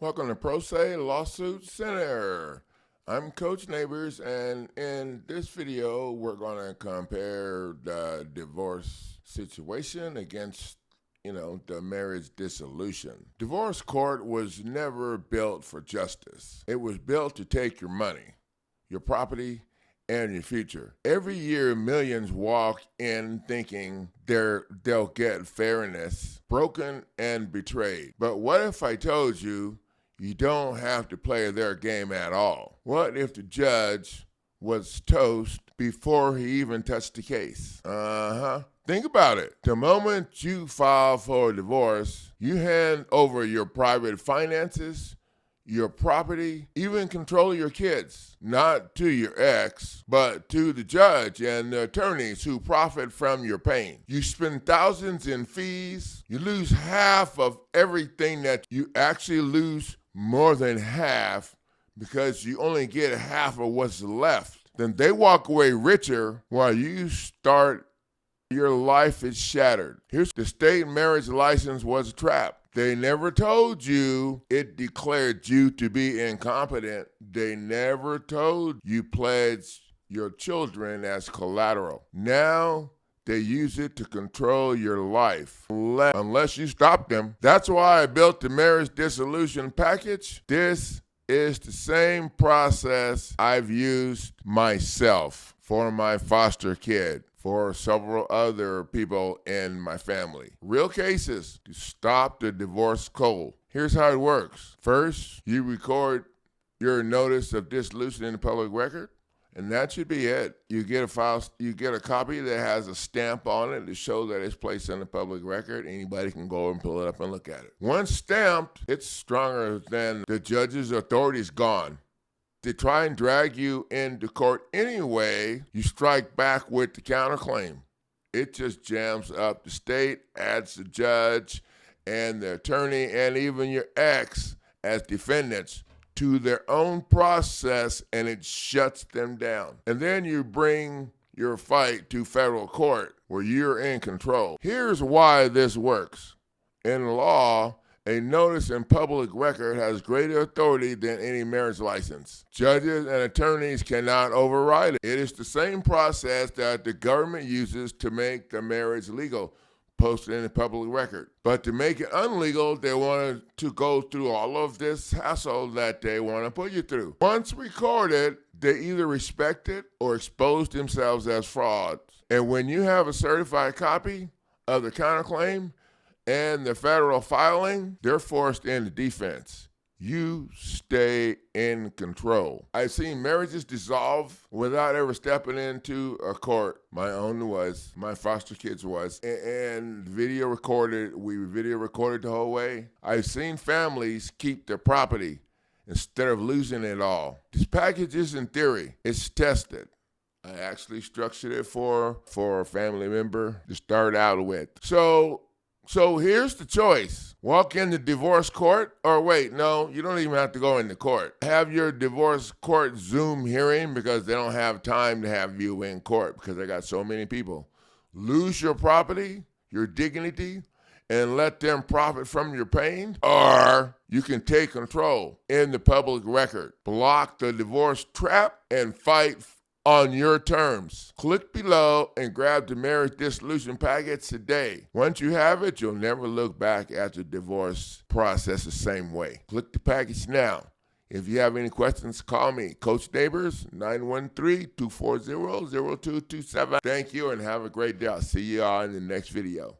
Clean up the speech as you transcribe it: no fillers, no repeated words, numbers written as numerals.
Welcome to Pro Se Lawsuit Center. I'm Coach Neighbors, and in this video, we're going to compare the divorce situation against, the marriage dissolution. Divorce court was never built for justice. It was built to take your money, your property, and your future. Every year, millions walk in thinking they'll get fairness, broken and betrayed. But what if I told you you don't have to play their game at all? What if the judge was toast before he even touched the case? Think about it. The moment you file for a divorce, you hand over your private finances, your property, even control of your kids, not to your ex, but to the judge and the attorneys who profit from your pain. You spend thousands in fees. You lose half of everything that you actually lose, more than half, because you only get half of what's left. Then they walk away richer while you start, your life is shattered. Here's the state marriage license was a trap. They never told you it declared you to be incompetent. They never told you pledged your children as collateral. Now they use it to control your life, unless you stop them. That's why I built the marriage dissolution package. This is the same process I've used myself for my foster kid, for several other people in my family. Real cases to stop the divorce cold. Here's how it works. First, you record your notice of dissolution in the public record, and that should be it. You get a file, you get a copy that has a stamp on it to show that it's placed in the public record. Anybody can go and pull it up and look at it. Once stamped, it's stronger than the judge's authority is gone. To try and drag you into court anyway, you strike back with the counterclaim. It just jams up the state, adds the judge and the attorney and even your ex as defendants to their own process, and it shuts them down. And then you bring your fight to federal court where you're in control. Here's why this works. In law, a notice in public record has greater authority than any marriage license. Judges and attorneys cannot override it. It is the same process that the government uses to make the marriage legal, posted in the public record. But to make it unlegal, they want to go through all of this hassle that they want to put you through. Once recorded, they either respect it or expose themselves as frauds. And when you have a certified copy of the counterclaim and the federal filing, they're forced into defense. You stay in control. I've seen marriages dissolve without ever stepping into a court. My own was, my foster kids was, and we video recorded the whole way. I've seen families keep their property instead of losing it all. This package is in theory, it's tested. I actually structured it for a family member to start out with. So here's the choice. Walk into divorce court, or wait, no, you don't even have to go into court. Have your divorce court Zoom hearing because they don't have time to have you in court because they got so many people. Lose your property, your dignity, and let them profit from your pain, or you can take control in the public record. Block the divorce trap and fight on your terms. Click below and grab the marriage dissolution package today. Once you have it, you'll never look back at the divorce process the same way. Click the package now. If you have any questions, call me, Coach Neighbors, 913-240-0227. Thank you and have a great day. I'll see you all in the next video.